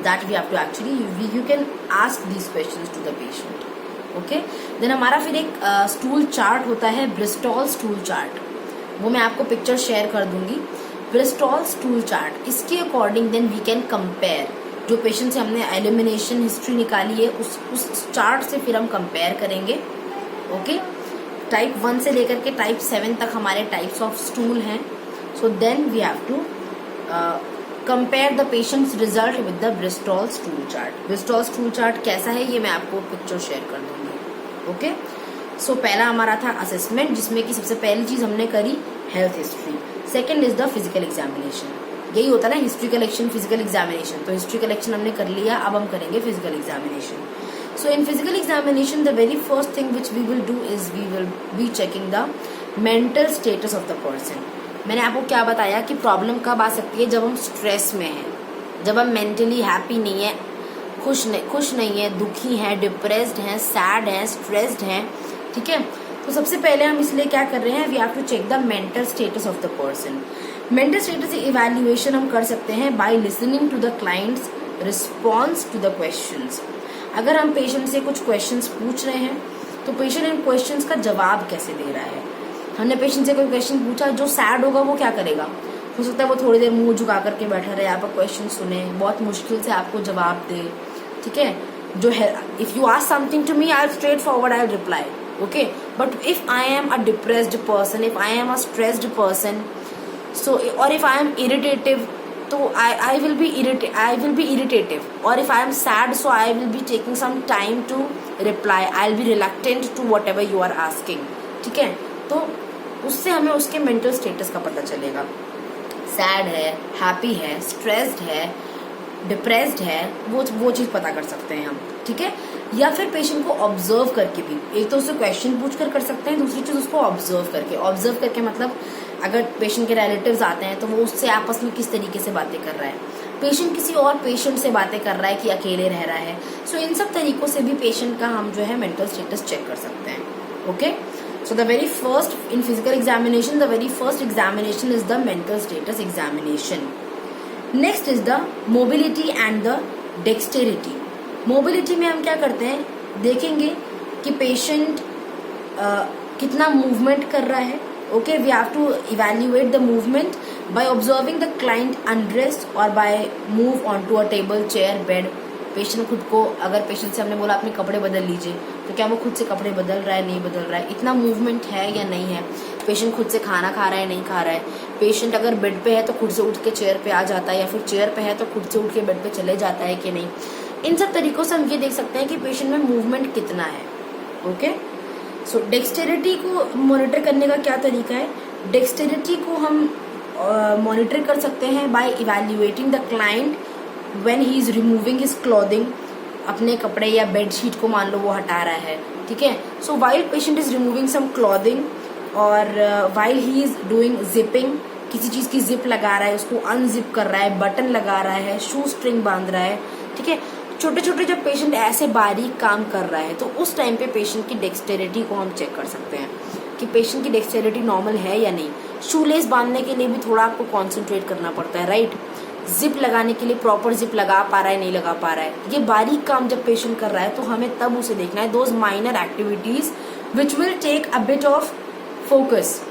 Speaker 1: that we have to actually you can ask these questions to the patient. Okay, then हमारा फिर एक stool chart होता है, ब्रिस्टॉल स्टूल चार्ट. वो मैं आपको पिक्चर शेयर कर दूंगी. ब्रिस्टॉल स्टूल चार्ट, इसके according then we can compare. जो पेशेंट से हमने एलिमिनेशन हिस्ट्री निकाली है उस चार्ट से फिर हम कंपेयर करेंगे. ओके, टाइप 1 से लेकर के टाइप 7 तक हमारे टाइप्स ऑफ स्टूल हैं. So then we have to compare the patient's result with the Bristol stool chart. Bristol stool chart कैसा है ये मैं आपको पिक्चर शेयर कर दूंगी. ओके, सो पहला हमारा था असेसमेंट, जिसमें कि सबसे पहली चीज हमने करी health history. Second is the physical examination. यही होता है ना, हिस्ट्री कलेक्शन, फिजिकल एग्जामिनेशन. तो हिस्ट्री कलेक्शन हमने कर लिया, अब हम करेंगे physical examination. So in physical examination, the very first thing which we will do is we will be checking the mental status of the person. मैंने आपको क्या बताया कि प्रॉब्लम कब आ सकती है, जब हम स्ट्रेस में हैं, जब हम मेंटली हैप्पी नहीं है, खुश नहीं है, दुखी हैं, डिप्रेस्ड हैं, सैड हैं, स्ट्रेस्ड हैं. ठीक है, तो सबसे पहले हम इसलिए क्या कर रहे हैं, we have to check the mental status of the person. Mental status evaluation हम कर सकते हैं by listening to the client's response to the questions. अगर हम पेशेंट से कुछ क्वेश्चंस पूछ रहे हैं तो पेशेंट इन क्वेश्चंस का जवाब कैसे दे रहा है. हमने पेशेंट से कोई क्वेश्चन पूछा, जो सैड होगा वो क्या करेगा, हो सकता है वो थोड़ी देर मुंह झुका करके बैठा रहे, आप क्वेश्चन सुने, बहुत मुश्किल से आपको जवाब दे. ठीक है, जो है if you ask something to me I will straight forward I will reply. Okay, but if I am a depressed person, if I am a stressed person, so और if I am irritative, so I will be irritative, or if I am sad, so I will be taking some time to reply. I'll be reluctant to whatever you are asking. ठीक है, तो उससे हमें उसके mental status का पता चलेगा. Sad है, हैप्पी है, स्ट्रेस्ड है, डिप्रेस्ड है, वो चीज पता कर सकते हैं हम. ठीक है, या फिर पेशेंट को ऑब्जर्व करके भी, एक तो उससे क्वेश्चन पूछ कर सकते हैं, दूसरी चीज उसको ऑब्जर्व करके मतलब अगर पेशेंट के रिलेटिव्स आते हैं तो वो उससे आपस में किस तरीके से बातें कर रहा है, पेशेंट किसी और पेशेंट से बातें कर रहा है कि अकेले रह रहा है. सो इन सब तरीकों से भी पेशेंट का हम जो है मेंटल स्टेटस चेक कर सकते हैं. Okay, so the very first in physical examination, the very first examination is the mental status examination. Next is the mobility and the dexterity. Mobility में हम क्या करते हैं, देखेंगे कि पेशेंट कितना मूवमेंट कर रहा है. Okay, we have to evaluate the movement by observing the client undressed or by move onto a table, chair, bed. Patient खुद को, अगर पेशेंट से हमने बोला अपने कपड़े बदल लीजिए, तो क्या वो खुद से कपड़े बदल रहा है, नहीं बदल रहा है, इतना मूवमेंट है या नहीं है, पेशेंट खुद से खाना खा रहा है, नहीं खा रहा है, पेशेंट अगर बेड पे है तो खुद से उठ के चेयर पे आ जाता है, या फिर चेयर पे है तो खुद से उठ के बेड पे चले जाता है कि नहीं। इन सब तरीकों से हम ये देख सकते हैं कि पेशेंट में मूवमेंट कितना है। ओके, सो डेक्सटेरिटी को मॉनिटर करने का क्या तरीका है? डेक्सटेरिटी को हम मॉनिटर कर सकते हैं by evaluating the client when he is removing his clothing, अपने कपड़े या बेडशीट को मान लो वो हटा रहा है, ठीक है। So while patient is removing some clothing और while he is doing zipping, किसी चीज की जिप लगा रहा है, उसको अनजिप कर रहा है, बटन लगा रहा है, शू स्ट्रिंग बांध रहा है, ठीक है। छोटे छोटे जब पेशेंट ऐसे बारीक काम कर रहा है तो उस टाइम पे पेशेंट की डेक्सटेरिटी को हम चेक कर सकते हैं कि पेशेंट की डेक्सटेरिटी नॉर्मल है या नहीं। शूलेस बांधने के लिए भी थोड़ा आपको कॉन्सेंट्रेट करना पड़ता है, राइट। जिप लगाने के लिए प्रॉपर जिप लगा पा रहा है, नहीं लगा पा रहा है, ये बारीक काम जब पेशेंट कर रहा है तो हमें तब उसे देखना है। Those minor activities which will take a bit of focus,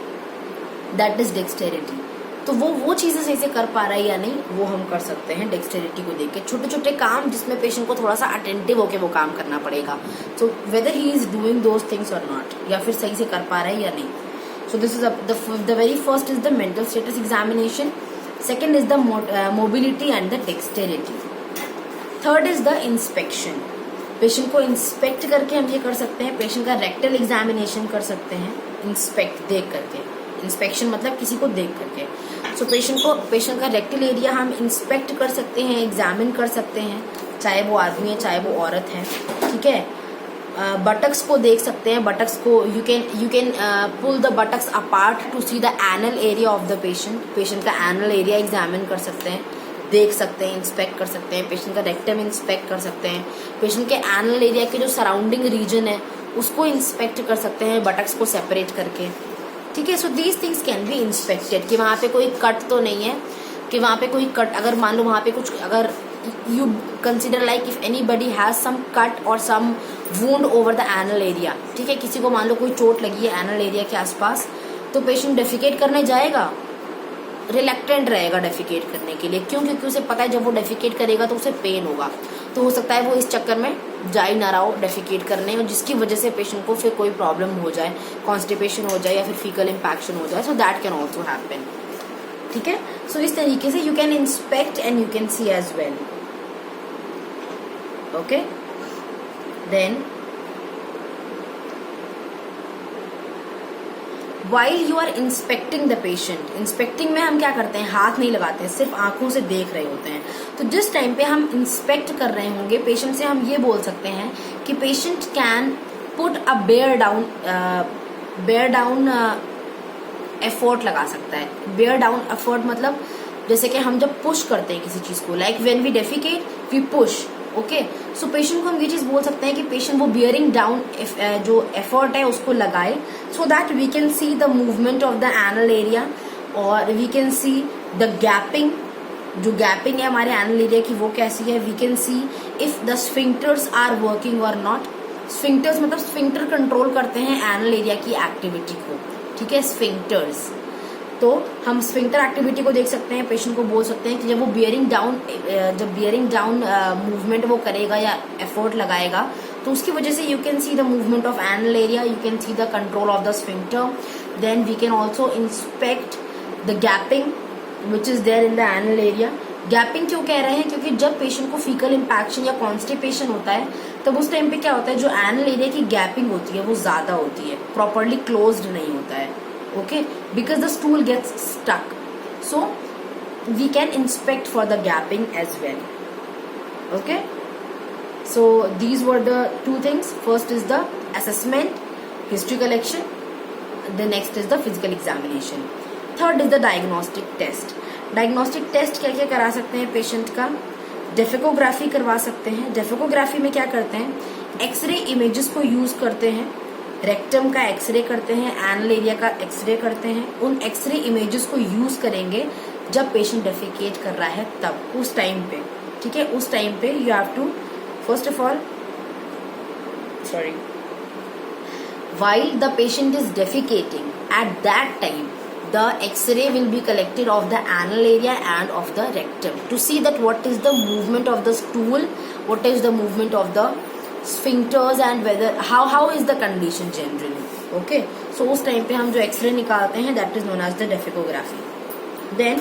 Speaker 1: that is dexterity. तो वो चीजें सही से कर पा रहा है या नहीं, वो हम कर सकते हैं डेक्सटेरिटी को देख के। छोटे छोटे काम जिसमें पेशेंट को थोड़ा सा अटेंटिव होके वो काम करना पड़ेगा, so whether he is doing those things और नॉट, या फिर सही से कर पा रहा है या नहीं। सो this is the very first is the mental status examination, second is the mobility and the dexterity, third is the inspection. Patient को इंस्पेक्ट करके हम ये कर सकते हैं, पेशेंट का रेक्टल एग्जामिनेशन कर सकते हैं इंस्पेक्ट देख करके। इंस्पेक्शन मतलब किसी को देख करके। सो पेशेंट का रेक्टल एरिया हम इंस्पेक्ट कर सकते हैं, एग्जामिन कर सकते हैं, चाहे वो आदमी है चाहे वो औरत है, ठीक है। बटक्स को देख सकते हैं, बटक्स को you can pull the buttocks apart to see the anal area of the patient. Patient का एनल एरिया एग्जामिन कर सकते हैं, देख सकते हैं, इंस्पेक्ट कर सकते हैं। पेशेंट का रेक्टम इंस्पेक्ट कर सकते हैं, पेशेंट के एनल एरिया के जो सराउंडिंग रीजन है उसको इंस्पेक्ट कर सकते हैं बटक्स को सेपरेट करके, ठीक है। So these things can B inspected, कि वहाँ पे कोई कट तो नहीं है, कि वहाँ पे कोई कट, अगर मान लो वहाँ पे कुछ, अगर you consider like if anybody has some cut और some wound over the anal area, ठीक है, किसी को मान लो कोई चोट लगी है एनल एरिया के आसपास, तो पेशेंट डेफिकेट करने जाएगा, रिलेक्टेंट रहेगा डेफिकेट करने के लिए। क्यों? क्योंकि उसे पता है जब वो डेफिकेट करेगा तो उसे पेन होगा, तो हो सकता है वो इस चक्कर में जा ही ना रहा हो डेफिकेट करने, और जिसकी वजह से पेशेंट को फिर कोई प्रॉब्लम हो जाए, कॉन्स्टिपेशन हो जाए या फिर फीकल इम्पैक्शन हो जाए, so that can also happen, ठीक है। सो इस तरीके से you can inspect and you can see as well. Okay, then while you are inspecting the patient, inspecting में हम क्या करते हैं, हाथ नहीं लगाते हैं, सिर्फ आंखों से देख रहे होते हैं। तो जिस टाइम पे हम इंस्पेक्ट कर रहे होंगे पेशेंट से, हम ये बोल सकते हैं कि patient can put a bear down effort लगा सकता है। बेयर डाउन एफर्ट मतलब जैसे कि हम जब पुश करते हैं किसी चीज को, like when we defecate we push, okay. So patient को हम ये चीज बोल सकते हैं कि पेशेंट वो बियरिंग डाउन जो एफर्ट है उसको लगाए, so that we can see the movement of the anal area, और we can see the gapping, जो गैपिंग है हमारे एनल एरिया की वो कैसी है। We can see if the sphincters are working और नॉट। स्फिंक्टर्स मतलब स्फिंक्टर कंट्रोल करते हैं एनल एरिया की एक्टिविटी को, ठीक है, स्फिंक्टर्स। तो हम स्फिंक्टर एक्टिविटी को देख सकते हैं, पेशेंट को बोल सकते हैं कि जब वो बियरिंग डाउन मूवमेंट वो करेगा या एफर्ट लगाएगा, तो उसकी वजह से you can see the movement of anal area, you can see the control of the sphincter. Then we can also inspect the gaping which is there in the anal area. Gaping क्यों कह रहे हैं? क्योंकि जब patient को faecal impaction या constipation होता है तब उस टाइम पे क्या होता है, जो एनल एरिया की गैपिंग होती है वो ज्यादा होती है, प्रॉपरली क्लोज्ड नहीं होता है, okay, because the stool gets stuck, so we can inspect for the gapping as well, okay. So these were the two things. First is the assessment, history collection, the next is the physical examination, third is the diagnostic test. diagnostic test क्या क्या करा सकते हैं patient का? डेफिकोग्राफी करवा सकते हैं। डेफिकोग्राफी में क्या करते हैं, एक्सरे इमेजेस को यूज करते हैं, रेक्टम का एक्सरे करते हैं, एनल एरिया का एक्सरे करते हैं। उन एक्सरे इमेजेस को यूज करेंगे जब पेशेंट डेफिकेट कर रहा है तब, उस टाइम पे, ठीक है। उस टाइम पे you have to first of all while the patient is defecating, at that time the X-ray will be collected of the anal area and of the rectum to see that what is the movement of the stool, what is the movement of the sphincters and whether how is the condition generally. Okay, so उस time पे हम जो x ray निकालते हैं that is known as the डेफिकोग्राफी. Then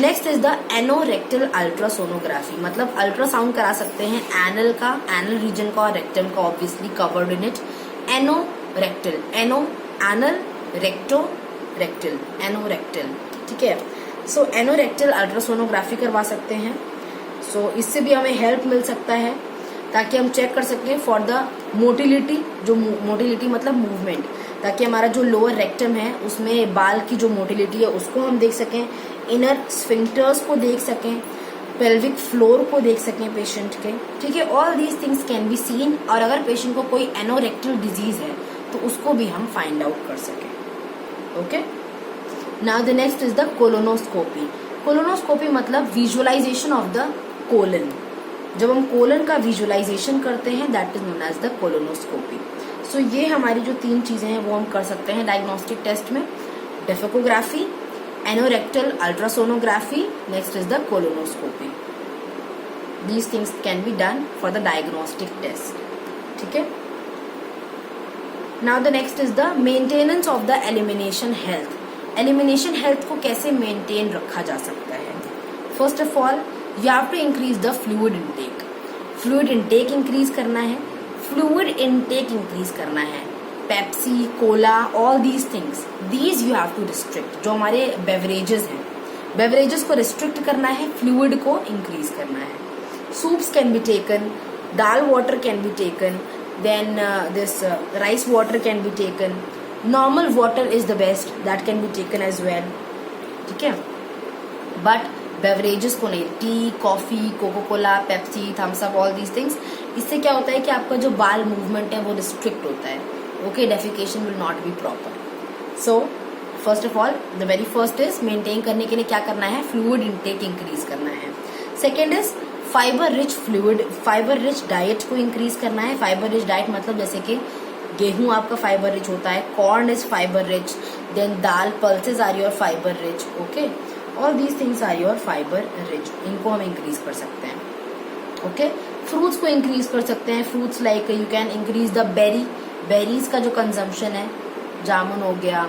Speaker 1: next is the anorectal ultrasonography. मतलब ultrasound करा सकते हैं एनल का, एनल रीजन का और रेक्टम का, obviously covered in it. Anorectal, ano anal, recto rectal, anorectal. ठीक है, सो एनोरेक्टल अल्ट्रासोनोग्राफी करवा सकते हैं. सो इससे भी हमें हेल्प मिल सकता है ताकि हम चेक कर सकें फॉर द मोटिलिटी. जो मोटिलिटी मतलब मूवमेंट, ताकि हमारा जो लोअर रेक्टम है उसमें बाल की जो मोटिलिटी है उसको हम देख सकें, इनर स्फिंक्टर्स को देख सकें, पेल्विक फ्लोर को देख सकें पेशेंट के. ठीक है, all these things can be seen. और अगर पेशेंट को कोई एनोरेक्टल डिजीज है तो उसको भी हम फाइंड आउट कर सकें. Okay, now the next is the colonoscopy. Colonoscopy मतलब विजुअलाइजेशन ऑफ द कोलन. जब हम कोलन का विजुअलाइजेशन करते हैं that is known as the colonoscopy. So ये हमारी जो 3 चीजें हैं वो हम कर सकते हैं डायग्नोस्टिक टेस्ट में. Defecography, anorectal ultrasonography, next is the colonoscopy. These things can be done for the diagnostic test. ठीक है, now the next is the maintenance of the elimination health. Elimination health को कैसे मेंटेन रखा जा सकता है? First of all you have to increase the fluid intake. Fluid intake increase करना है, फ्लूइड इनटेक इंक्रीज करना है. Pepsi, cola, all these things, these you have to restrict. जो हमारे बेवरेजेस हैं, बेवरेजेस को रिस्ट्रिक्ट करना है, फ्लूइड को इंक्रीज करना है. Soups can be taken, dal water can be taken, then this rice water can be taken. Normal water is the best, that can be taken as well. ठीक है, but beverages को नहीं, tea, coffee, Coca Cola, Pepsi, Thums Up, all these things. इससे क्या होता है कि आपका जो बाल मूवमेंट है वो रिस्ट्रिक्ट होता है. Okay, defecation will not B proper. So first of all the very first is maintain करने के लिए क्या करना है, फ्लूइड इनटेक इंक्रीज करना है. Second is fibre rich fluid, fibre rich diet को इंक्रीज करना है. फाइबर रिच डाइट मतलब जैसे कि गेहूं आपका फाइबर रिच होता है, corn is fibre rich, then dal, pulses are your fibre rich. Okay, all these things are your fibre rich. इनको हम इंक्रीज कर सकते हैं. ओके, फ्रूट्स को इंक्रीज कर सकते हैं. Fruits like you can increase the berry. Berries का जो कंजम्पशन है, जामुन हो गया,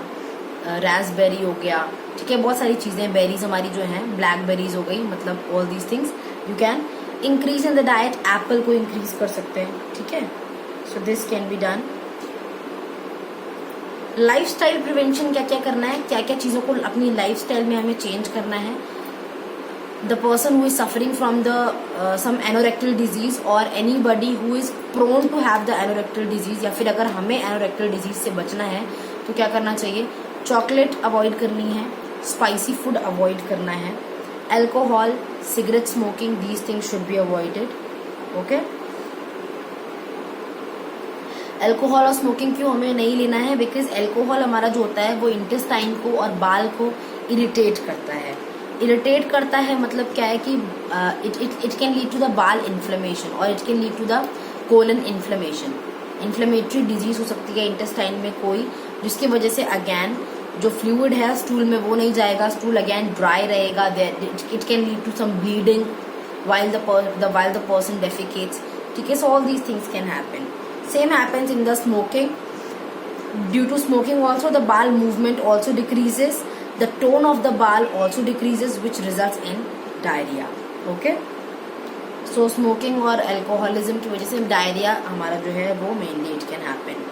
Speaker 1: रास्पबेरी हो गया. ठीक है, बहुत सारी चीजें बेरीज हमारी जो हैं, ब्लैकबेरीज हो गई, मतलब all these things you can increase in the diet. Apple को इंक्रीज कर सकते हैं. ठीक है, so this can be done. Lifestyle prevention क्या क्या करना है, क्या क्या चीजों को अपनी लाइफस्टाइल में हमें चेंज करना है. The person who is suffering from the some anorectal disease और anybody who is prone to have the anorectal disease, या फिर अगर हमें एनोरेक्टल डिजीज से बचना है तो क्या करना चाहिए, चॉकलेट अवॉइड करनी है, स्पाइसी फूड अवॉइड करना है, alcohol, cigarette smoking, these things should be avoided. Okay, alcohol और स्मोकिंग क्यों हमें नहीं लेना है, बिकॉज अल्कोहल हमारा जो होता है वो इंटेस्टाइन को और बाल को इरिटेट करता है. इरिटेट करता है मतलब क्या है कि it can lead to the bowel inflammation और it can lead to the colon inflammation. Inflammatory disease हो सकती है इंटेस्टाइन में कोई, जिसकी वजह से अगैन जो फ्लूइड है स्टूल में वो नहीं जाएगा, स्टूल अगेन ड्राई रहेगा. It can lead to some bleeding while the person defecates. ठीक है, so all these things can happen. Same happens in the smoking. Due to smoking also the bowel movement also decreases, the tone of the bowel also decreases, which results in diarrhea. Okay, so smoking और alcoholism की वजह से diarrhoea हमारा जो है वो mainly it can happen.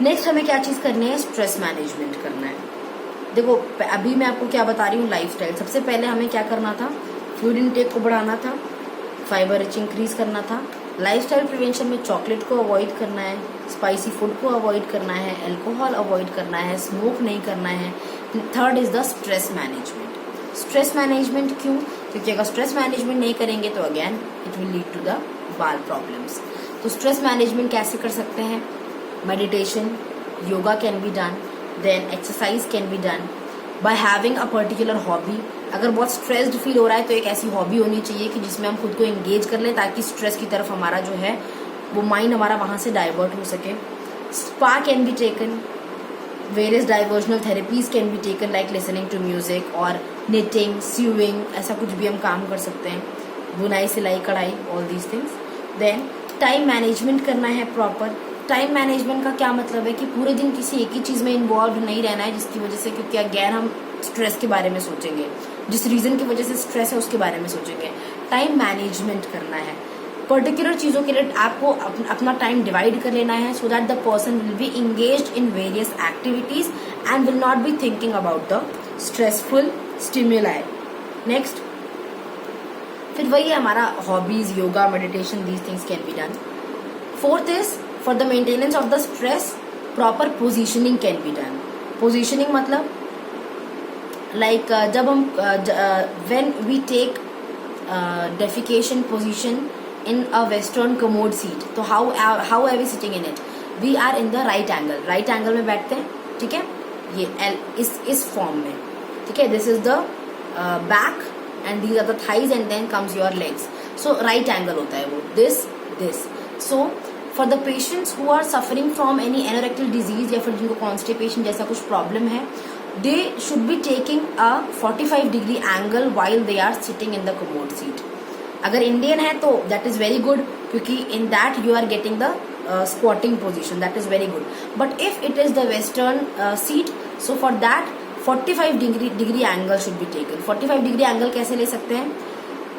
Speaker 1: Next हमें क्या चीज करनी है, स्ट्रेस मैनेजमेंट करना है. देखो अभी मैं आपको क्या बता रही हूँ, लाइफस्टाइल. सबसे पहले हमें क्या करना था, फ्लूइड इनटेक को बढ़ाना था, फाइबर रिच इंक्रीज करना था. लाइफस्टाइल प्रिवेंशन में चॉकलेट को अवॉइड करना है, स्पाइसी फूड को अवॉइड करना है, अल्कोहल अवॉइड करना है, स्मोक नहीं करना है. Third is the stress management. Stress management क्यों, क्योंकि अगर स्ट्रेस मैनेजमेंट नहीं करेंगे तो again it will lead to the bowel problems. तो स्ट्रेस मैनेजमेंट कैसे कर सकते हैं, meditation, yoga can be done, then exercise can be done by having a particular hobby. अगर बहुत स्ट्रेस्ड फील हो रहा है तो एक ऐसी हॉबी होनी चाहिए कि जिसमें हम खुद को एंगेज कर लें ताकि स्ट्रेस की तरफ हमारा जो है वो माइंड हमारा वहां से डाइवर्ट हो सके. Spa can be taken, various diversional therapies can be taken like listening to music और निटिंग, स्यूइंग, ऐसा कुछ भी हम काम कर सकते हैं, बुनाई, सिलाई, कढ़ाई, all these things. Then time management करना है प्रॉपर. टाइम मैनेजमेंट का क्या मतलब है कि पूरे दिन किसी एक ही चीज में इन्वॉल्व नहीं रहना है, जिसकी वजह से, क्योंकि अगेन हम स्ट्रेस के बारे में सोचेंगे, जिस रीजन की वजह से स्ट्रेस है उसके बारे में सोचेंगे. टाइम मैनेजमेंट करना है. पर्टिकुलर चीजों के लिए आपको अपना टाइम डिवाइड कर लेना है, so that the person will be engaged in various activities and will not be thinking about the stressful stimuli. Next, फिर वही है हमारा hobbies, yoga, meditation, these things can be done. Fourth is for the maintenance of the stress proper positioning can be done. Positioning मतलब like जब हम when we take defecation position in a western commode seat, तो how are we sitting in it? We are in the right angle में बैठते हैं, ठीक है, ये L इस फॉर्म में, ठीक है. This is the back and these are the thighs and then comes your legs. So right angle होता है वो, this. So for the patients who are suffering from any anorectal disease या फिर जिनको कॉन्स्टिपेशन जैसा कुछ प्रॉब्लम है, they should be taking a 45-degree angle while they are sitting in the commode seat. अगर इंडियन है तो that is very good, क्योंकि in that you are getting the squatting position, that is very good. But if it is the western seat, so for that 45-degree angle should be taken. 45-degree angle कैसे ले सकते हैं?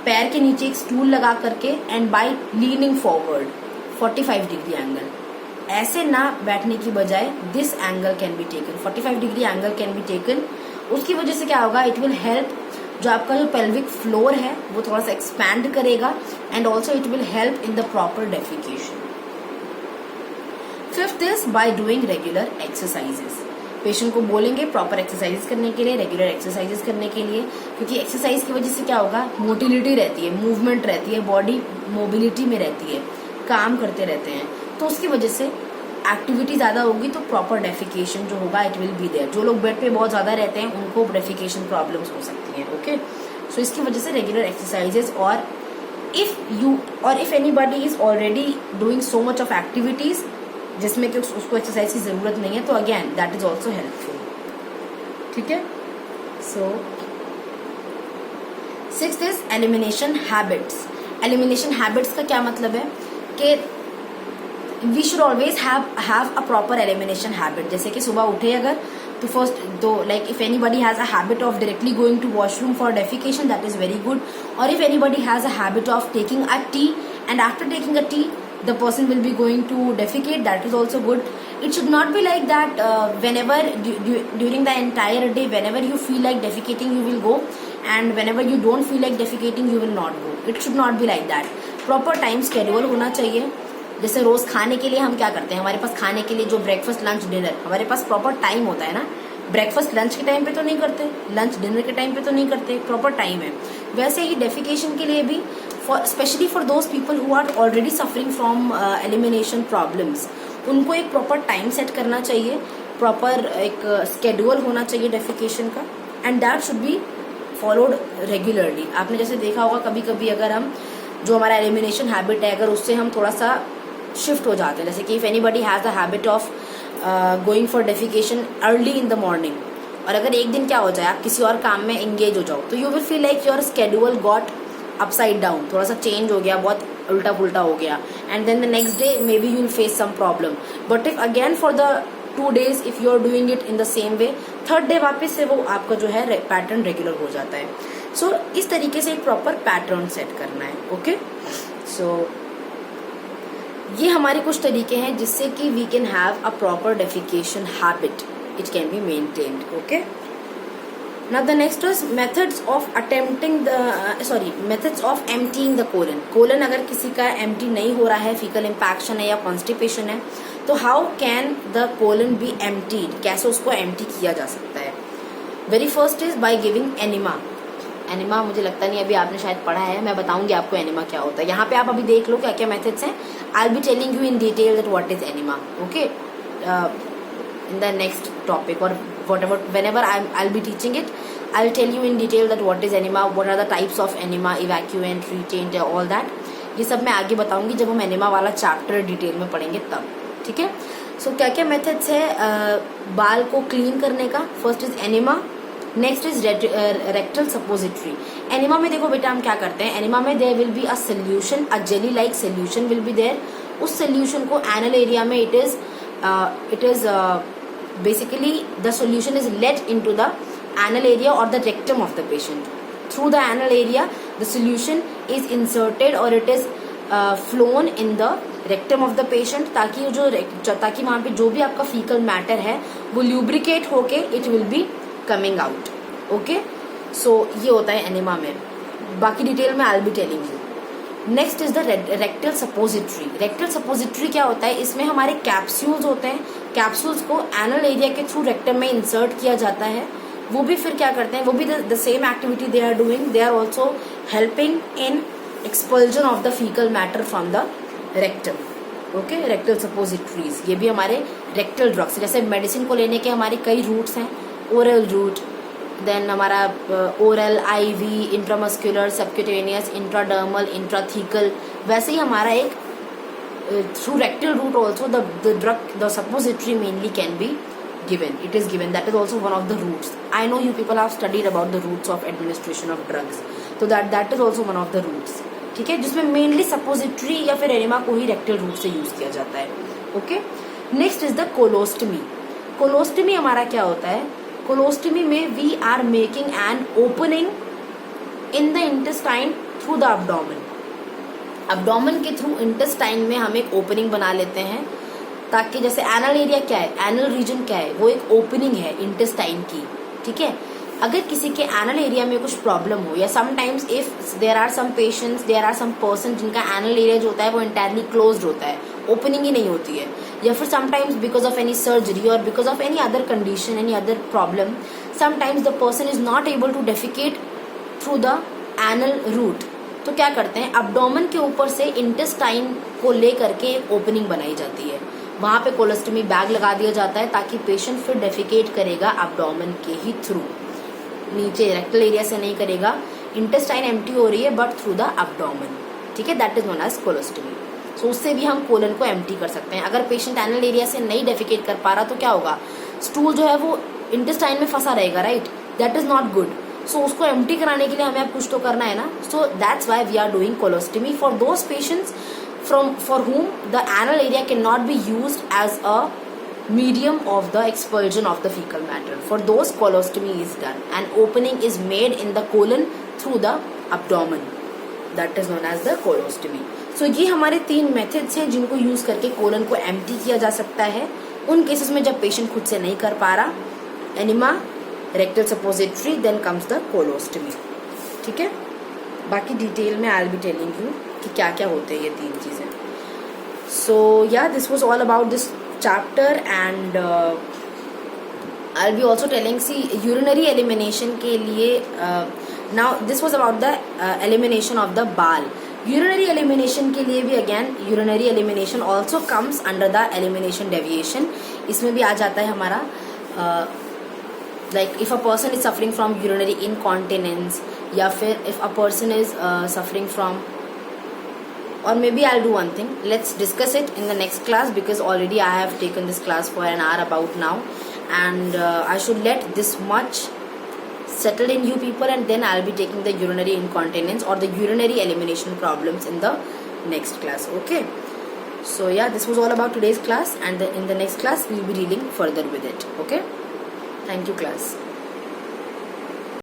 Speaker 1: पैर के नीचे एक stool लगा करके and by leaning forward, 45-degree angle. ऐसे ना बैठने की बजाय this angle can be taken, 45-degree angle can be taken. उसकी वजह से क्या होगा, इट विल हेल्प, जो आपका जो पेल्विक फ्लोर है वो थोड़ा सा एक्सपैंड करेगा and also it will help in the proper defecation. Fifth is by doing regular exercises. Patient को बोलेंगे प्रॉपर एक्सरसाइजेस करने के लिए, रेगुलर एक्सरसाइजेस करने के लिए, क्योंकि एक्सरसाइज की वजह से क्या होगा, मोटिलिटी रहती है, मूवमेंट रहती है, बॉडी मोबिलिटी में रहती है, काम करते रहते हैं, तो उसकी वजह से एक्टिविटी ज़्यादा होगी तो प्रॉपर डेफिकेशन जो होगा इट विल बी देयर. जो लोग बेड पे बहुत ज़्यादा रहते हैं उनको डेफिकेशन प्रॉब्लम्स हो सकती हैं. ओके, सो इसकी वजह से रेगुलर एक्सरसाइजेस, और if anybody is already doing so much of activities जिसमें कि उसको एक्सरसाइज की जरूरत नहीं है, तो again that is also helpful. ठीक है. So sixth is elimination habits. Elimination habits का क्या मतलब है कि we should always have a proper elimination habit. जैसे कि सुबह उठे अगर, तो फर्स्ट तो like if anybody has a habit of directly going to washroom for defecation, that is very good. और if anybody has a habit of taking a tea and after taking a tea the person will be going to defecate, that is also good. It should not be like that whenever during the entire day, whenever you feel like defecating you will go, and whenever you don't feel like defecating you will not go. It should not be like that. Proper time schedule होना चाहिए. जैसे रोज खाने के लिए हम क्या करते हैं, हमारे पास खाने के लिए जो ब्रेकफास्ट, लंच, डिनर, हमारे पास प्रॉपर टाइम होता है ना. ब्रेकफास्ट लंच के टाइम पे तो नहीं करते, लंच डिनर के टाइम पे तो नहीं करते, प्रॉपर टाइम है. वैसे ही डेफिकेशन के लिए भी, specially for those people who are already suffering from elimination problems, उनको एक प्रॉपर टाइम सेट करना चाहिए, प्रॉपर एक स्केड्यूल होना चाहिए डेफिकेशन का, and that should be followed regularly. आपने जैसे देखा होगा कभी कभी अगर हम जो हमारा एलिमिनेशन हैबिट है अगर उससे हम थोड़ा सा शिफ्ट हो जाते हैं, जैसे कि if anybody has the habit of going for defecation early in the morning, और अगर एक दिन क्या हो जाए आप किसी और काम में एंगेज हो जाओ, तो you will feel like your schedule got upside down, थोड़ा सा चेंज हो गया, बहुत उल्टा पुल्टा हो गया, and then the next day maybe you will face some problem. But if again for the 2 days if you are doing it in the same way, third day वापस से वो आपका जो है पैटर्न रेगुलर हो जाता है. So इस तरीके से एक प्रॉपर पैटर्न सेट करना है. ओके, सो ये हमारे कुछ तरीके हैं जिससे कि we can have a proper defecation habit, it can be maintained. Okay, now the next is methods of emptying the colon. Colon अगर किसी का एम्प्टी नहीं हो रहा है, फीकल इम्पैक्शन है या कॉन्स्टिपेशन है, तो how can the colon be emptied, कैसे उसको एम्प्टी किया जा सकता है. Very first is by giving enema. Enema मुझे लगता नहीं अभी आपने शायद पढ़ा है, मैं बताऊंगी आपको एनिमा क्या होता है. यहाँ पे आप अभी देख लो क्या क्या मेथड्स हैं. I will be telling you in detail that what is enema. Okay, in the next topic और whenever I'll be teaching it, I'll tell you in detail that what is enema, what are the types of enema, evacuant, retent, all that. ये सब मैं आगे बताऊंगी जब हम enema वाला chapter detail में पढ़ेंगे तब. ठीक है. सो क्या क्या मेथड्स है बाल को क्लीन करने का? First is enema, next is rectal suppository. Enema में देखो बेटा हम क्या करते हैं, एनिमा में there will be a solution, a jelly like solution will be there. उस सोल्यूशन को एनल एरिया में it is basically the solution is let into the anal area or the rectum of the patient. Through the anal area the solution is inserted or it is flown in the rectum of the patient, ताकि वहाँ पे जो भी आपका faecal matter है वो lubricate होके it will be coming out. Okay, सो ये होता है एनिमा में। बाकी डिटेल में I will be telling you. Next is the rectal suppository. Rectal suppository क्या होता है, इसमें हमारे कैप्सूल्स होते हैं, कैप्सूल्स को एनल एरिया के थ्रू रेक्टम में इंसर्ट किया जाता है। वो भी फिर क्या करते हैं, वो भी the same activity they are doing, they are also helping in expulsion of the faecal matter from the rectum. Okay, rectal suppositories ये भी हमारे रेक्टल ड्रग्स, जैसे मेडिसिन को लेने के हमारे कई रूट्स हैं, ओरल रूट, देन हमारा oral, IV, intramuscular, subcutaneous, intradermal, intrathecal, वैसे ही हमारा एक through rectal route also the drug, the suppository mainly can be given, it is given, that is also one of the routes. I know you people have studied about the routes of administration of drugs, so that is also one of the routes, ठीक है, जिसमें mainly suppository या फिर enema को ही rectal route से use किया जाता है। Okay, next is the colostomy. Colostomy हमारा क्या होता है, कोलोस्टमी में we are making an opening in the intestine through the abdomen. Abdomen के थ्रू इंटेस्टाइन में हम एक ओपनिंग बना लेते हैं, ताकि जैसे एनल एरिया क्या है, एनल रीजन क्या है, वो एक ओपनिंग है इंटेस्टाइन की। ठीक है, अगर किसी के एनल एरिया में कुछ प्रॉब्लम हो, या sometimes if there are some patients, there are some person जिनका एनल एरिया जो होता है वो इंटायरली क्लोज्ड होता है, ओपनिंग ही नहीं होती है, या फिर sometimes because of any surgery और because of any other condition, any other problem, sometimes the person is not able to defecate through the anal route, तो क्या करते हैं, अब्डोमेन के ऊपर से इंटेस्टाइन को लेकर के एक ओपनिंग बनाई जाती है, वहां पे कोलोस्टमी बैग लगा दिया जाता है, ताकि पेशेंट फिर डेफिकेट करेगा अब्डोमेन के ही थ्रू, नीचे रेक्टल एरिया से नहीं करेगा। इंटेस्टाइन एम्प्टी हो रही है बट थ्रू द अब्डोमेन। ठीक है, that is known as colostomy. So उससे भी हम कोलन को एम्प्टी कर सकते हैं। अगर पेशेंट एनल एरिया से नहीं डेफिकेट कर पा रहा तो क्या होगा, स्टूल जो है वो इंटेस्टाइन में फंसा रहेगा, right, that is not good. So उसको एम्प्टी कराने के लिए हमें अब कुछ तो करना है ना, so that's why we are doing colostomy for those patients for whom the anal area cannot be used as a medium of the expulsion of the fecal matter. For those, colostomy is done. An opening is made in the colon through the abdomen. That is known as the colostomy. So ये हमारे 3 methods हैं जिनको use करके colon को empty किया जा सकता है उन केसेस में जब पेशेंट खुद से नहीं कर पा रहा। Enema, rectal suppository, then comes the colostomy. ठीक है, बाकी डिटेल में I will be telling you कि क्या क्या होते हैं ये 3 चीजें। सो या this was all about this chapter and I will be also telling see urinary elimination के लिए। Now this was about the elimination of the bowel. Urinary elimination के लिए भी again urinary elimination also comes under the elimination deviation. इसमें भी आ जाता है हमारा like if a person is suffering from urinary incontinence, या फिर if a person is suffering from, or maybe I'll do one thing, let's discuss it in the next class because already I have taken this class for an hour about now, and I should let this much settle in you people, and then I'll be taking the urinary incontinence or the urinary elimination problems in the next class. Okay, so yeah, this was all about today's class, and in the next class we'll be dealing further with it. Okay, thank you class.